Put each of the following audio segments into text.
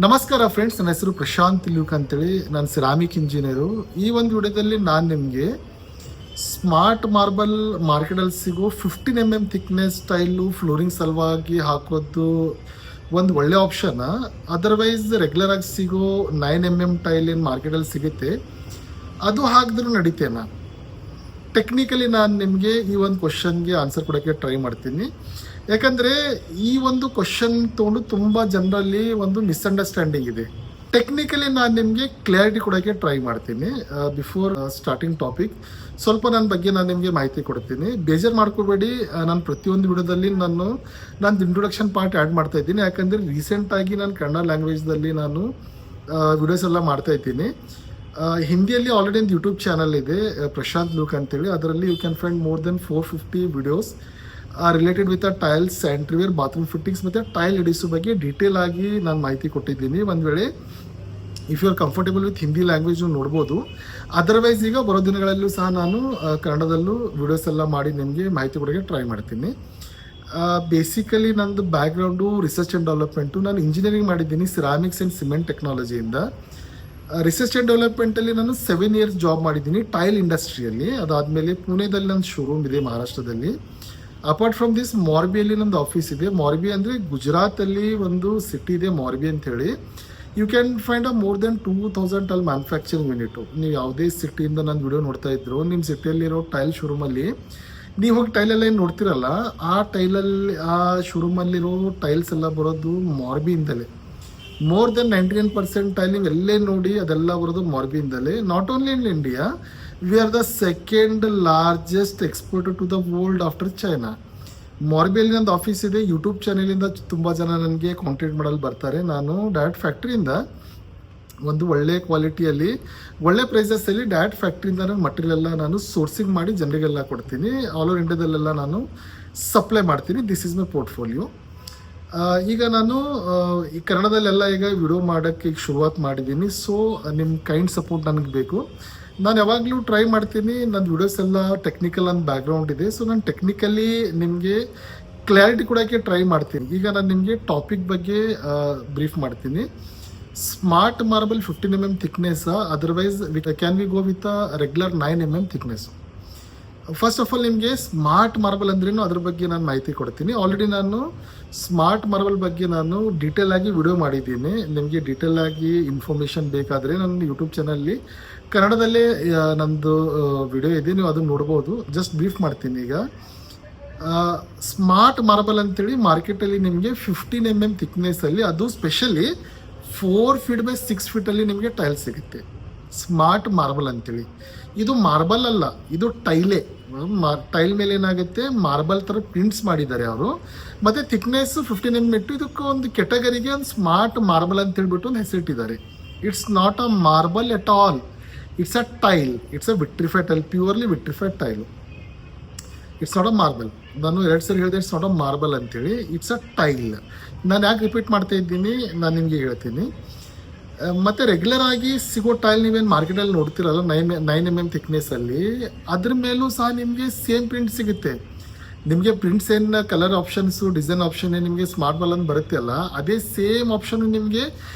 ನಮಸ್ಕಾರ ಫ್ರೆಂಡ್ಸ್, ನನ್ನ ಹೆಸರು ಪ್ರಶಾಂತ್ ಲೂಕ್ ಅಂತೇಳಿ. ನಾನು ಸಿರಾಮಿಕ್ ಇಂಜಿನಿಯರು. ಈ ಒಂದು ವಿಡಿಯೋದಲ್ಲಿ ನಾನು ನಿಮಗೆ ಸ್ಮಾರ್ಟ್ ಮಾರ್ಬಲ್ ಮಾರ್ಕೆಟಲ್ಲಿ ಸಿಗೋ 15 ಥಿಕ್ನೆಸ್ ಸ್ಟೈಲು ಫ್ಲೋರಿಂಗ್ ಸಲುವಾಗಿ ಹಾಕೋದು ಒಂದು ಒಳ್ಳೆ ಆಪ್ಷನ್. ಅದರ್ವೈಸ್ ರೆಗ್ಯುಲರ್ ಆಗಿ ಸಿಗೋ 9 ಟೈಲ್ ಏನು ಮಾರ್ಕೆಟಲ್ಲಿ ಸಿಗುತ್ತೆ ಅದು ಹಾಕಿದ್ರೂ ನಡೀತೇನಾ. ಟೆಕ್ನಿಕಲಿ ನಾನು ನಿಮಗೆ ಈ ಒಂದು ಕ್ವಶನ್ಗೆ ಆನ್ಸರ್ ಕೊಡೋಕ್ಕೆ ಟ್ರೈ ಮಾಡ್ತೀನಿ. ಯಾಕಂದರೆ ಈ ಒಂದು ಕ್ವಶನ್ ತೊಗೊಂಡು ತುಂಬ ಜನರಲ್ಲಿ ಒಂದು ಮಿಸ್ಅಂಡರ್ಸ್ಟ್ಯಾಂಡಿಂಗ್ ಇದೆ. ಟೆಕ್ನಿಕಲಿ ನಾನು ನಿಮಗೆ ಕ್ಲಾರಿಟಿ ಕೊಡೋಕ್ಕೆ ಟ್ರೈ ಮಾಡ್ತೀನಿ. ಬಿಫೋರ್ ಸ್ಟಾರ್ಟಿಂಗ್ ಟಾಪಿಕ್ ಸ್ವಲ್ಪ ನನ್ನ ಬಗ್ಗೆ ನಾನು ನಿಮಗೆ ಮಾಹಿತಿ ಕೊಡ್ತೀನಿ. ಬೇಜಾರು ಮಾಡ್ಕೋಬೇಡಿ, ನಾನು ಪ್ರತಿಯೊಂದು ವಿಡಿಯೋದಲ್ಲಿ ನಂದು ಇಂಟ್ರೊಡಕ್ಷನ್ ಪಾರ್ಟ್ ಆ್ಯಡ್ ಮಾಡ್ತಾ ಇದ್ದೀನಿ. ಯಾಕಂದರೆ ರೀಸೆಂಟಾಗಿ ನಾನು ಕನ್ನಡ ಲ್ಯಾಂಗ್ವೇಜ್ದಲ್ಲಿ ನಾನು ವಿಡಿಯೋಸ್ ಎಲ್ಲ ಮಾಡ್ತಾ ಇದ್ದೀನಿ. ಹಿಂದಿಯಲ್ಲಿ ಆಲ್ರೆಡಿ ಒಂದು ಯೂಟ್ಯೂಬ್ ಚಾನಲ್ ಇದೆ, ಪ್ರಶಾಂತ್ ಲೂಕ್ ಅಂತೇಳಿ. ಅದರಲ್ಲಿ you can find more than 450 videos related with tiles, sanitaryware, bathroom fittings ಮತ್ತು ಟೈಲ್ ಎಡಿಸೋ ಬಗ್ಗೆ ಡೀಟೇಲ್ ಆಗಿ ನಾನು ಮಾಹಿತಿ ಕೊಟ್ಟಿದ್ದೀನಿ. ಒಂದು ವೇಳೆ if you are comfortable with Hindi language ನೋಡ್ಬೋದು. ಅದರ್ವೈಸ್ ಈಗ ಬರೋ ದಿನಗಳಲ್ಲೂ ಸಹ ನಾನು ಕನ್ನಡದಲ್ಲೂ ವಿಡಿಯೋಸ್ ಎಲ್ಲ ಮಾಡಿ ನಿಮಗೆ ಮಾಹಿತಿ ಕೊಡೋಕ್ಕೆ ಟ್ರೈ ಮಾಡ್ತೀನಿ. ಬೇಸಿಕಲಿ ನಂದು ಬ್ಯಾಕ್ಗ್ರೌಂಡು ರಿಸರ್ಚ್ ಆ್ಯಂಡ್ ಡೆವಲಪ್ಮೆಂಟು. ನಾನು ಇಂಜಿನಿಯರಿಂಗ್ ಮಾಡಿದ್ದೀನಿ ಸಿರಾಮಿಕ್ಸ್ ಆ್ಯಂಡ್ ಸಿಮೆಂಟ್ ಟೆಕ್ನಾಲಜಿಯಿಂದ. ರಿಸರ್ಚ್ ಆ್ಯಂಡ್ ಡೆವಲಪ್ಮೆಂಟಲ್ಲಿ ನಾನು 7 ಇಯರ್ಸ್ ಜಾಬ್ ಮಾಡಿದ್ದೀನಿ ಟೈಲ್ ಇಂಡಸ್ಟ್ರಿಯಲ್ಲಿ. ಅದಾದಮೇಲೆ ಪುಣೆದಲ್ಲಿ ನನ್ನ ಶೋರೂಮ್ ಇದೆ, ಮಹಾರಾಷ್ಟ್ರದಲ್ಲಿ. ಅಪಾರ್ಟ್ ಫ್ರಮ್ ದಿಸ್ ಮಾರ್ಬಿಯಲ್ಲಿ ನಮ್ಮದು ಆಫೀಸ್ ಇದೆ. ಮಾರ್ಬಿ ಅಂದರೆ ಗುಜರಾತಲ್ಲಿ ಒಂದು ಸಿಟಿ ಇದೆ ಮಾರ್ಬಿ ಅಂಥೇಳಿ. You can find more than 2000 tile manufacturing unit. ನೀವು ಯಾವುದೇ ಸಿಟಿಯಿಂದ ನನ್ನ ವಿಡಿಯೋ ನೋಡ್ತಾ ಇದ್ರು, ನಿಮ್ಮ ಸಿಟಿಯಲ್ಲಿರೋ ಟೈಲ್ ಶೋರೂಮಲ್ಲಿ ನೀವು ಹೋಗಿ ಟೈಲೆಲ್ಲ ಏನು ನೋಡ್ತಿರಲ್ಲ, ಆ ಶೋರೂಮಲ್ಲಿರೋ ಟೈಲ್ಸ್ ಎಲ್ಲ ಬರೋದು ಮಾರ್ಬಿಯಿಂದಲೇ. ಮೋರ್ ದೆನ್ 99% ಟೈಲ್ ನೀವು ಎಲ್ಲೇ ನೋಡಿ ಅದೆಲ್ಲ ಬರೋದು ಮಾರ್ಬಿಯಿಂದಲೇ. Not only in India, we are the second largest exporter to the world after China. ಮಾರ್ಬಿಯಲ್ಲಿ ನಂದು ಆಫೀಸ್ ಇದೆ. ಯೂಟ್ಯೂಬ್ ಚಾನಲಿಂದ ತುಂಬ ಜನ ನನಗೆ ಕಾಂಟ್ಯಾಕ್ಟ್ ಮಾಡಲು ಬರ್ತಾರೆ. ನಾನು ಡೈರೆಕ್ಟ್ ಫ್ಯಾಕ್ಟ್ರಿಯಿಂದ ಒಂದು ಒಳ್ಳೆ ಕ್ವಾಲಿಟಿಯಲ್ಲಿ ಒಳ್ಳೆ ಪ್ರೈಸಸಲ್ಲಿ ಡೈರೆಕ್ಟ್ ಫ್ಯಾಕ್ಟ್ರಿಯಿಂದ ನಾನು ಮಟೀರಿಯಲ್ ಎಲ್ಲ ನಾನು ಸೋರ್ಸಿಂಗ್ ಮಾಡಿ ಜನರಿಗೆಲ್ಲ ಕೊಡ್ತೀನಿ. ಆಲ್ ಓವರ್ ಇಂಡಿಯಾದಲ್ಲೆಲ್ಲ ನಾನು ಸಪ್ಲೈ ಮಾಡ್ತೀನಿ. This is my portfolio. ಈಗ ನಾನು ಈ ಕನ್ನಡದಲ್ಲೆಲ್ಲ ಈಗ ವಿಡಿಯೋ ಮಾಡೋಕ್ಕೆ ಈಗ ಶುರುವಾತ್ ಮಾಡಿದ್ದೀನಿ. ಸೊ ನಿಮ್ಮ ಕೈಂಡ್ ಸಪೋರ್ಟ್ ನನಗೆ ಬೇಕು. ನಾನು ಯಾವಾಗಲೂ ಟ್ರೈ ಮಾಡ್ತೀನಿ. ನನ್ನ ವಿಡಿಯೋಸ್ ಎಲ್ಲ ಟೆಕ್ನಿಕಲ್ ನನ್ನ ಬ್ಯಾಕ್ಗ್ರೌಂಡ್ ಇದೆ. ಸೊ ನಾನು ಟೆಕ್ನಿಕಲಿ ನಿಮಗೆ ಕ್ಲಾರಿಟಿ ಕೊಡೋಕ್ಕೆ ಟ್ರೈ ಮಾಡ್ತೀನಿ. ಈಗ ನಾನು ನಿಮಗೆ ಟಾಪಿಕ್ ಬಗ್ಗೆ ಬ್ರೀಫ್ ಮಾಡ್ತೀನಿ. Smart marble 15 thickness, otherwise can we go with regular 9 thickness. First of all ನಿಮಗೆ ಸ್ಮಾರ್ಟ್ ಮಾರ್ಬಲ್ ಅಂದ್ರೇನು ಅದ್ರ ಬಗ್ಗೆ ನಾನು ಮಾಹಿತಿ ಕೊಡ್ತೀನಿ. ಆಲ್ರೆಡಿ ನಾನು ಸ್ಮಾರ್ಟ್ ಮಾರ್ಬಲ್ ಬಗ್ಗೆ ನಾನು ಡೀಟೇಲ್ ಆಗಿ ವಿಡಿಯೋ ಮಾಡಿದ್ದೀನಿ. ನಿಮಗೆ ಡೀಟೇಲ್ ಆಗಿ ಇನ್ಫಾರ್ಮೇಷನ್ ಬೇಕಾದರೆ ನನ್ನ ಯೂಟ್ಯೂಬ್ ಚಾನಲ್ಲಿ ಕನ್ನಡದಲ್ಲೇ ನಮ್ಮದು ವಿಡಿಯೋ ಇದೆ, ನೀವು ಅದನ್ನು ನೋಡ್ಬೋದು. ಜಸ್ಟ್ ಬ್ರೀಫ್ ಮಾಡ್ತೀನಿ. ಈಗ ಸ್ಮಾರ್ಟ್ ಮಾರ್ಬಲ್ ಅಂತೇಳಿ ಮಾರ್ಕೆಟಲ್ಲಿ ನಿಮಗೆ 15 ಥಿಕ್ನೆಸ್ಸಲ್ಲಿ, ಅದು ಸ್ಪೆಷಲಿ 4 ಫೀಟ್ ಬೈ 6 ಫೀಟಲ್ಲಿ ನಿಮಗೆ ಟೈಲ್ ಸಿಗುತ್ತೆ. ಸ್ಮಾರ್ಟ್ ಮಾರ್ಬಲ್ ಅಂತೇಳಿ. ಇದು ಮಾರ್ಬಲ್ ಅಲ್ಲ, ಇದು ಟೈಲೇ. ಟೈಲ್ ಮೇಲೆ ಏನಾಗುತ್ತೆ, ಮಾರ್ಬಲ್ ಥರ ಪ್ರಿಂಟ್ಸ್ ಮಾಡಿದ್ದಾರೆ ಅವರು. ಮತ್ತು ಥಿಕ್ನೆಸ್ 15 ಇಟ್ಟು ಇದಕ್ಕೆ ಒಂದು ಕೆಟಗರಿಗೆ ಒಂದು ಸ್ಮಾರ್ಟ್ ಮಾರ್ಬಲ್ ಅಂತ ಹೇಳ್ಬಿಟ್ಟು ಒಂದು ಹೆಸರಿಟ್ಟಿದ್ದಾರೆ. It's not a marble at all, it's a tile. It's a vitrified tile, purely vitrified tile. It's not a marble. ನಾನು 2 ಸರಿ ಹೇಳಿದೆ ಇಟ್ಸ್ ನಾಟ್ ಅ ಮಾರ್ಬಲ್ ಅಂತೇಳಿ. It's a tile. ನಾನು ಯಾಕೆ ರಿಪೀಟ್ ಮಾಡ್ತಾ ಇದ್ದೀನಿ ನಾನು ನಿಮಗೆ ಹೇಳ್ತೀನಿ. ಮತ್ತು ರೆಗ್ಯುಲರ್ ಆಗಿ ಸಿಗೋ ಟೈಲ್ ನೀವೇನು ಮಾರ್ಕೆಟಲ್ಲಿ ನೋಡ್ತಿರಲ್ಲ 9 ಥಿಕ್ನೆಸ್ಸಲ್ಲಿ, ಅದ್ರ ಮೇಲೂ ಸಹ ನಿಮಗೆ ಸೇಮ್ ಪ್ರಿಂಟ್ ಸಿಗುತ್ತೆ. ನಿಮಗೆ ಪ್ರಿಂಟ್ಸ್ ಏನು ಕಲರ್ ಆಪ್ಷನ್ಸು, ಡಿಸೈನ್ ಆಪ್ಷನ್ ನಿಮಗೆ ಸ್ಮಾರ್ಟ್ ಬಾಲ್ ಅಂತ ಬರುತ್ತೆ ಅಲ್ಲ, ಅದೇ ಸೇಮ್ ಆಪ್ಷನ್ ನಿಮಗೆ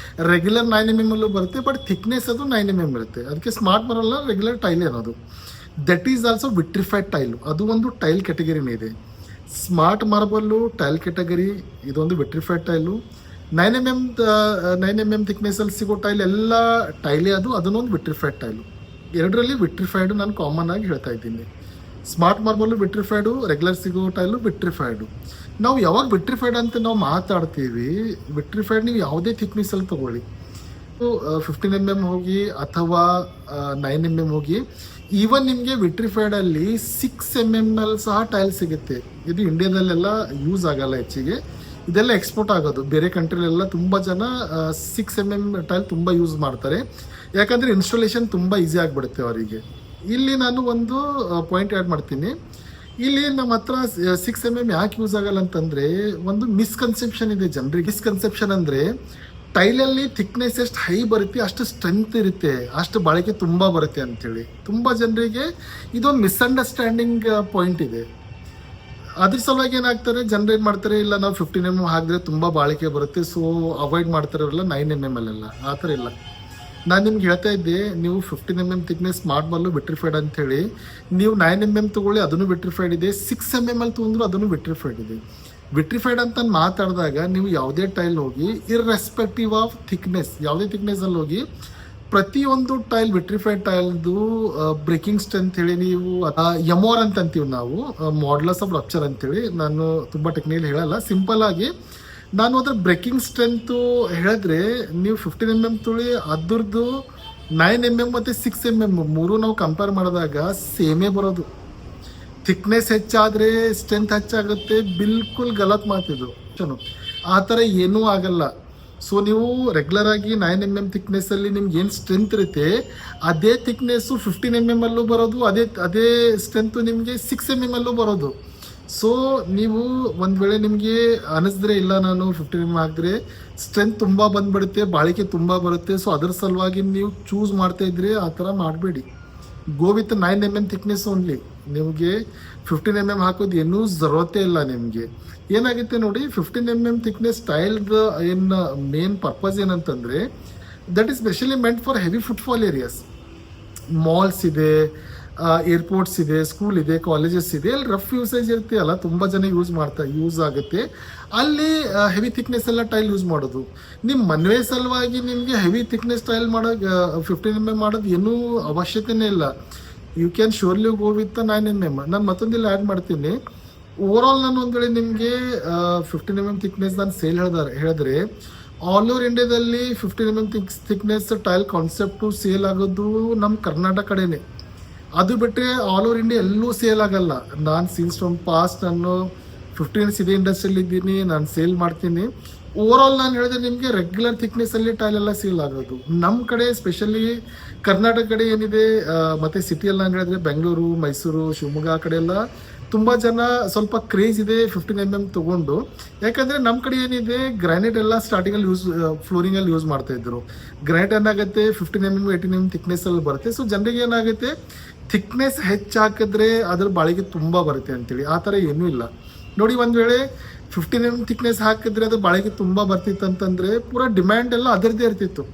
ರೆಗ್ಯುಲರ್ 9 ಬರುತ್ತೆ. ಬಟ್ ಥಿಕ್ನೆಸ್ ಅದು 9 ಇರುತ್ತೆ. ಅದಕ್ಕೆ ಸ್ಮಾರ್ಟ್ ಬರಲ್ಲ, ರೆಗ್ಯುಲರ್ ಟೈಲ್ ಅನ್ನೋದು. That is also vitrified tile. ಅದು ಒಂದು ಟೈಲ್ ಕೆಟಗರಿನೇ ಇದೆ. ಸ್ಮಾರ್ಟ್ ಮಾರ್ಬಲ್ಲು ಟೈಲ್ ಕೆಟಗರಿ, ಇದೊಂದು ವಿಟ್ರಿಫೈಡ್ ಟೈಲು. 9 ಥಿಕ್ನೆಸ್ಸಲ್ಲಿ ಸಿಗೋ ಟೈಲ್ ಎಲ್ಲ ಟೈಲೇ, ಅದನ್ನೊಂದು ವಿಟ್ರಿಫೈಡ್ ಟೈಲು. ಎರಡರಲ್ಲಿ ವಿಟ್ರಿಫೈಡು ನಾನು ಕಾಮನ್ ಆಗಿ ಹೇಳ್ತಾ ಇದ್ದೀನಿ. ಸ್ಮಾರ್ಟ್ ಮಾರ್ಬಲ್ಲು ವಿಟ್ರಿಫೈಡು, ರೆಗ್ಯುಲರ್ ಸಿಗೋ ಟೈಲು ವಿಟ್ರಿಫೈಡು. ನಾವು ಯಾವಾಗ ವಿಟ್ರಿಫೈಡ್ ಅಂತ ನಾವು ಮಾತಾಡ್ತೀವಿ, ವಿಟ್ರಿಫೈಡ್ ನೀವು ಯಾವುದೇ ಥಿಕ್ನೆಸ್ಸಲ್ಲಿ ತೊಗೊಳ್ಳಿ, 15 ಹೋಗಿ ಅಥವಾ 9 ಹೋಗಿ, ಈವನ್ ನಿಮಗೆ ವಿಟ್ರಿಫೈಡಲ್ಲಿ 6 ಸಹ ಟೈಲ್ ಸಿಗುತ್ತೆ. ಇದು ಇಂಡಿಯಾದಲ್ಲೆಲ್ಲ ಯೂಸ್ ಆಗಲ್ಲ ಹೆಚ್ಚಿಗೆ, ಇದೆಲ್ಲ ಎಕ್ಸ್ಪೋರ್ಟ್ ಆಗೋದು. ಬೇರೆ ಕಂಟ್ರಿಲೆಲ್ಲ ತುಂಬ ಜನ 6 ಟೈಲ್ ತುಂಬ ಯೂಸ್ ಮಾಡ್ತಾರೆ. ಯಾಕಂದರೆ ಇನ್ಸ್ಟಾಲೇಷನ್ ತುಂಬ ಈಸಿ ಆಗಿಬಿಡುತ್ತೆ ಅವರಿಗೆ. ಇಲ್ಲಿ ನಾನು ಒಂದು ಪಾಯಿಂಟ್ ಆ್ಯಡ್ ಮಾಡ್ತೀನಿ. ಇಲ್ಲಿ ನಮ್ಮ ಹತ್ರ 6 ಯಾಕೆ ಯೂಸ್ ಆಗಲ್ಲ ಅಂತಂದರೆ, ಒಂದು ಮಿಸ್ಕನ್ಸೆಪ್ಷನ್ ಇದೆ ಜನರಿಗೆ. ಮಿಸ್ಕನ್ಸೆಪ್ಷನ್ ಅಂದರೆ ಟೈಲಲ್ಲಿ ಥಿಕ್ನೆಸ್ ಎಷ್ಟು ಹೈ ಬರುತ್ತೆ ಅಷ್ಟು ಸ್ಟ್ರೆಂತ್ ಇರುತ್ತೆ, ಅಷ್ಟು ಬಾಳಿಕೆ ತುಂಬ ಬರುತ್ತೆ ಅಂಥೇಳಿ ತುಂಬ ಜನರಿಗೆ ಇದೊಂದು ಮಿಸ್ಅಂಡರ್ಸ್ಟ್ಯಾಂಡಿಂಗ್ ಪಾಯಿಂಟ್ ಇದೆ. ಅದ್ರ ಸಲುವಾಗಿ ಏನಾಗ್ತಾರೆ, ಜನರು ಏನು ಮಾಡ್ತಾರೆ, ಇಲ್ಲ ನಾವು 15 mm ಹಾಕಿದ್ರೆ ತುಂಬ ಬಾಳಿಕೆ ಬರುತ್ತೆ, ಸೊ ಅವಾಯ್ಡ್ ಮಾಡ್ತಾರಲ್ಲ 9 mm ಅಲ್ಲೆಲ್ಲ ಆ ಥರ ಇಲ್ಲ. ನಾನು ನಿಮ್ಗೆ ಹೇಳ್ತಾ ಇದ್ದೆ, ನೀವು 15 mm ಥಿಕ್ನೆಸ್ ಸ್ಮಾರ್ಟ್ ಬಾಲು ವಿಟ್ರಿಫೈಡ್ ಅಂತೇಳಿ, ನೀವು 9 mm ತೊಗೊಳ್ಳಿ, ಅದನ್ನು ವಿಟ್ರಿಫೈಡ್ ಇದೆ, 6 mm ಅಲ್ಲಿ ತೊಗೊಂಡ್ರು ಅದನ್ನು ವಿಟ್ರಿಫೈಡ್ ಇದೆ. ವಿಟ್ರಿಫೈಡ್ ಅಂತ ಮಾತಾಡಿದಾಗ ನೀವು ಯಾವುದೇ ಟೈಲ್ ಹೋಗಿ, ಇರ್ರೆಸ್ಪೆಕ್ಟಿವ್ ಆಫ್ ಥಿಕ್ನೆಸ್, ಯಾವುದೇ ಥಿಕ್ನೆಸ್ಸಲ್ಲಿ ಹೋಗಿ, ಪ್ರತಿಯೊಂದು ಟೈಲ್ ವಿಟ್ರಿಫೈಡ್ ಟೈಲ್ದು ಬ್ರೇಕಿಂಗ್ ಸ್ಟ್ರೆಂತ್ ಹೇಳಿ ನೀವು ಎಮೋರ್ ಅಂತ ಅಂತೀವಿ ನಾವು, ಮಾಡ್ಯುಲಸ್ ಆಫ್ ರಪ್ಚರ್ ಅಂತೇಳಿ. ನಾನು ತುಂಬ ಟೆಕ್ನಿಕಲ್ ಹೇಳಲ್ಲ, ಸಿಂಪಲ್ ಆಗಿ ನಾನು ಅದ್ರ ಬ್ರೇಕಿಂಗ್ ಸ್ಟ್ರೆಂತು ಹೇಳಿದ್ರೆ, ನೀವು 15 mm ತೊಳಿ, ಅದ್ರದ್ದು 9 mm ಮತ್ತು 6 mm ಮೂರು ನಾವು ಕಂಪೇರ್ ಮಾಡಿದಾಗ ಸೇಮೇ ಬರೋದು. ಥಿಕ್ನೆಸ್ ಹೆಚ್ಚಾದರೆ ಸ್ಟ್ರೆಂತ್ ಹೆಚ್ಚಾಗುತ್ತೆ, ಬಿಲ್ಕುಲ್ ಗಲತ್ ಮಾತಿದು. ಆ ಥರ ಏನೂ ಆಗಲ್ಲ. ಸೊ ನೀವು ರೆಗ್ಯುಲರ್ ಆಗಿ 9 mm ಥಿಕ್ನೆಸ್ಸಲ್ಲಿ ನಿಮ್ಗೆ ಏನು ಸ್ಟ್ರೆಂತ್ ಇರುತ್ತೆ, ಅದೇ ಥಿಕ್ನೆಸ್ಸು 15 mm ಅಲ್ಲೂ ಬರೋದು, ಅದೇ ಸ್ಟ್ರೆಂತು ನಿಮಗೆ 6 mm ಅಲ್ಲೂ ಬರೋದು. ಸೊ ನೀವು ಒಂದು ವೇಳೆ ನಿಮಗೆ ಅನಿಸಿದ್ರೆ, ಇಲ್ಲ ನಾನು 15 mm ಹಾಕಿದ್ರೆ ಸ್ಟ್ರೆಂತ್ ತುಂಬ ಬಂದುಬಿಡುತ್ತೆ, ಬಾಳಿಕೆ ತುಂಬ ಬರುತ್ತೆ, ಸೊ ಅದ್ರ ಸಲುವಾಗಿ ನೀವು ಚೂಸ್ ಮಾಡ್ತಾ ಇದ್ರೆ ಆ ಥರ ಮಾಡಬೇಡಿ. ಗೋ ವಿತ್ 9 mm ಥಿಕ್ನೆಸ್ ಓನ್ಲಿ. ನಿಮಗೆ 15 mm ಹಾಕೋದು ಏನೂ ಜರೂರತೆ ಇಲ್ಲ. ನಿಮಗೆ ಏನಾಗುತ್ತೆ ನೋಡಿ, 15 mm ಥಿಕ್ನೆಸ್ ಸ್ಟೈಲ್ದು ಏನು ಮೇನ್ ಪರ್ಪಸ್ ಏನಂತಂದರೆ, that is specially meant for heavy footfall areas. Malls ಇದೆ, ಏರ್ಪೋರ್ಟ್ಸ್ ಇದೆ, ಸ್ಕೂಲ್ ಇದೆ, ಕಾಲೇಜಸ್ ಇದೆ, ಅಲ್ಲಿ ರಫ್ ಯೂಸೇಜ್ ಇರುತ್ತೆ ಅಲ್ಲ, ತುಂಬ ಜನ ಯೂಸ್ ಆಗುತ್ತೆ, ಅಲ್ಲಿ ಹೆವಿ ಥಿಕ್ನೆಸ್ ಎಲ್ಲ ಟೈಲ್ ಯೂಸ್ ಮಾಡೋದು. ನಿಮ್ಮ ಮದುವೆ ಸಲುವಾಗಿ ನಿಮಗೆ ಹೆವಿ ಥಿಕ್ನೆಸ್ ಟೈಲ್ ಮಾಡೋದು 15 mm ಮಾಡೋದು ಏನೂ ಅವಶ್ಯಕತೆನೇ ಇಲ್ಲ. You can surely go with 9 mm. ನಾನು ಮತ್ತೊಂದಿಲ್ಲ ಆ್ಯಡ್ ಮಾಡ್ತೀನಿ. ಓವರಾಲ್ ನಾನು ಒಂದು ವೇಳೆ ನಿಮಗೆ 15 mm ಥಿಕ್ನೆಸ್ ನಾನು ಸೇಲ್ ಹೇಳಿದ್ರೆ, ಆಲ್ ಓವರ್ ಇಂಡಿಯಾದಲ್ಲಿ 15 mm thickness tile concept sale ಆಗೋದು ನಮ್ಮ ಕರ್ನಾಟಕ ಕಡೆನೇ. ಅದು ಬಿಟ್ಟರೆ ಆಲ್ ಓವರ್ ಇಂಡಿಯಾ ಎಲ್ಲೂ ಸೇಲ್ ಆಗಲ್ಲ. ನಾನು ಸಿನ್ಸ್ ಫ್ರಮ್ ಪಾಸ್ಟ್ ನಾನು 15 years ಇದೇ ಇಂಡಸ್ಟ್ರಿಯಲ್ಲಿ ಇದ್ದೀನಿ, ನಾನು ಸೇಲ್ ಮಾಡ್ತೀನಿ. ಓವರಾಲ್ ನಾನು ಹೇಳಿದ್ರೆ ನಿಮಗೆ ರೆಗ್ಯುಲರ್ ಥಿಕ್ನೆಸ್ಸಲ್ಲಿ ಟೈಲ್ ಎಲ್ಲ ಸೇಲ್ ಆಗೋದು. ನಮ್ಮ ಕಡೆ ಸ್ಪೆಷಲಿ ಕರ್ನಾಟಕ ಕಡೆ ಏನಿದೆ, ಮತ್ತು ಸಿಟಿಯಲ್ಲಿ ನಾನು ಹೇಳಿದ್ರೆ ಬೆಂಗಳೂರು, ಮೈಸೂರು, ಶಿವಮೊಗ್ಗ ಆ ಕಡೆ ಎಲ್ಲ ತುಂಬ ಜನ ಸ್ವಲ್ಪ ಕ್ರೇಜ್ ಇದೆ 15 mm ತೊಗೊಂಡು. ಯಾಕಂದರೆ ನಮ್ಮ ಕಡೆ ಏನಿದೆ, ಗ್ರಾನೈಟ್ ಎಲ್ಲ ಸ್ಟಾರ್ಟಿಂಗಲ್ಲಿ ಫ್ಲೋರಿಂಗಲ್ಲಿ ಯೂಸ್ ಮಾಡ್ತಾಯಿದ್ರು. ಗ್ರಾನೈಟ್ ಏನಾಗುತ್ತೆ 15 mm 18 mm ಥಿಕ್ನೆಸ್ಸಲ್ಲಿ ಬರುತ್ತೆ. ಸೊ ಜನರಿಗೆ ಏನಾಗುತ್ತೆ, ಥಿಕ್ನೆಸ್ ಹೆಚ್ಚು ಹಾಕಿದ್ರೆ ಅದ್ರ ಬಾಳಿಗೆ ತುಂಬ ಬರುತ್ತೆ ಅಂತೇಳಿ. ಆ ಥರ ಏನೂ ಇಲ್ಲ ನೋಡಿ. ಒಂದು ವೇಳೆ 15 mm ಥಿಕ್ನೆಸ್ ಹಾಕಿದ್ರೆ ಅದು ಬಾಳಿಗೆ ತುಂಬ ಬರ್ತಿತ್ತು ಅಂತಂದರೆ, ಪೂರಾ ಡಿಮ್ಯಾಂಡ್ ಎಲ್ಲ ಅದರದ್ದೇ ಇರ್ತಿತ್ತು.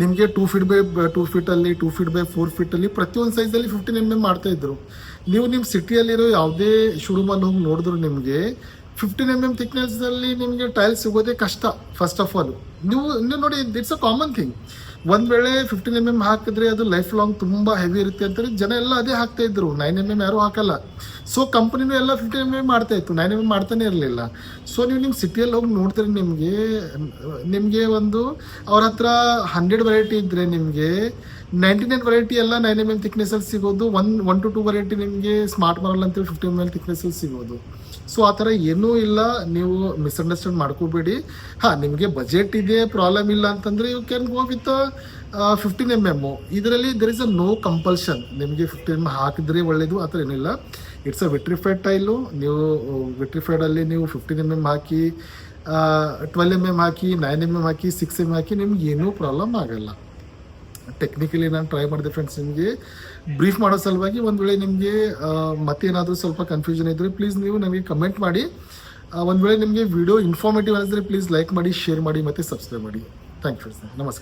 ನಿಮಗೆ 2 feet by 2 feet ಅಲ್ಲಿ, 2 feet by 4 feet ಅಲ್ಲಿ ಪ್ರತಿಯೊಂದು ಸೈಜಲ್ಲಿ 15 mm ಮಾಡ್ತಾಯಿದ್ರು. ನೀವು ನಿಮ್ಮ ಸಿಟಿಯಲ್ಲಿರೋ ಯಾವುದೇ ಶೋರೂಮಲ್ಲಿ ಹೋಗಿ ನೋಡಿದ್ರು ನಿಮಗೆ 15 mm ಥಿಕ್ನೆಸ್ಸಲ್ಲಿ ನಿಮಗೆ ಟೈಲ್ ಸಿಗೋದೇ ಕಷ್ಟ. ಫಸ್ಟ್ ಆಫ್ ಆಲ್ ನೀವು ನೋಡಿ, ಇಟ್ಸ್ ಅ ಕಾಮನ್ ಥಿಂಗ್. ಒಂದು ವೇಳೆ 15 mm ಹಾಕಿದ್ರೆ ಅದು ಲೈಫ್ ಲಾಂಗ್ ತುಂಬ ಹೆವಿ ಇರುತ್ತೆ ಅಂತೇಳಿ ಜನ ಎಲ್ಲ ಅದೇ ಹಾಕ್ತಾಯಿದ್ರು. 9 mm ಯಾರೂ ಹಾಕಲ್ಲ. ಸೊ ಕಂಪ್ನಿನೂ ಎಲ್ಲ 15 mm ಮಾಡ್ತಾಯಿತ್ತು, 9 mm ಮಾಡ್ತಾನೆ ಇರಲಿಲ್ಲ. ಸೊ ನೀವು ನಿಮ್ಮ ಸಿಟಿಯಲ್ಲಿ ಹೋಗಿ ನೋಡ್ತೀರಿ, ನಿಮಗೆ ಒಂದು ಅವ್ರ ಹತ್ರ 100 ವೆರೈಟಿ ಇದ್ದರೆ ನಿಮಗೆ 99 ವೆರೈಟಿ ಎಲ್ಲ 9 mm ಥಿಕ್ನೆಸ್ಸಲ್ಲಿ ಸಿಗೋದು. 1 to 2 ವೆರೈಟಿ ನಿಮಗೆ ಸ್ಮಾರ್ಟ್ ಮಾರಲ್ ಅಂತೇಳಿ 15 mm ಥಿಕ್ನೆಸ್ಸಲ್ಲಿ ಸಿಗೋದು. ಸೊ ಆ ಥರ ಏನೂ ಇಲ್ಲ, ನೀವು ಮಿಸ್ಅಂಡರ್ಸ್ಟ್ಯಾಂಡ್ ಮಾಡ್ಕೋಬೇಡಿ. ಹಾಂ, ನಿಮಗೆ ಬಜೆಟ್ ಇದೆ, ಪ್ರಾಬ್ಲಮ್ ಇಲ್ಲ ಅಂತಂದರೆ you can go with 15 mm. ಇದರಲ್ಲಿ there is a no compulsion. ನಿಮಗೆ 15 mm ಹಾಕಿದ್ರೆ ಒಳ್ಳೆಯದು, ಆ ಥರ ಏನಿಲ್ಲ. It's a vitrified tile. ನೀವು ವಿಟ್ರಿಫೈಡಲ್ಲಿ ನೀವು 15 mm ಹಾಕಿ, 12 mm ಹಾಕಿ, 9 mm ಹಾಕಿ, 6 mm ಹಾಕಿ, ನಿಮ್ಗೆ ಏನೂ ಪ್ರಾಬ್ಲಮ್ ಆಗಲ್ಲ. ಟೆಕ್ನಿಕಲಿ ನಾನು ಟ್ರೈ ಮಾಡಿದೆ ಫ್ರೆಂಡ್ಸ್, ನಿಮಗೆ ಬ್ರೀಫ್ ಮಾಡೋ ಸಲುವಾಗಿ. ಒಂದು ವೇಳೆ ನಿಮಗೆ ಮತ್ತೇನಾದರೂ ಸ್ವಲ್ಪ ಕನ್ಫ್ಯೂಷನ್ ಇದ್ದರೆ ಪ್ಲೀಸ್ ನೀವು ನನಗೆ ಕಮೆಂಟ್ ಮಾಡಿ. ಒಂದು ವೇಳೆ ನಿಮಗೆ ವಿಡಿಯೋ ಇನ್ಫಾರ್ಮೇಟಿವ್ ಅನ್ನಿಸಿದ್ರೆ ಪ್ಲೀಸ್ ಲೈಕ್ ಮಾಡಿ, ಶೇರ್ ಮಾಡಿ ಮತ್ತು ಸಬ್ಸ್ಕ್ರೈಬ್ ಮಾಡಿ. Thank you friends. ನಮಸ್ಕಾರ.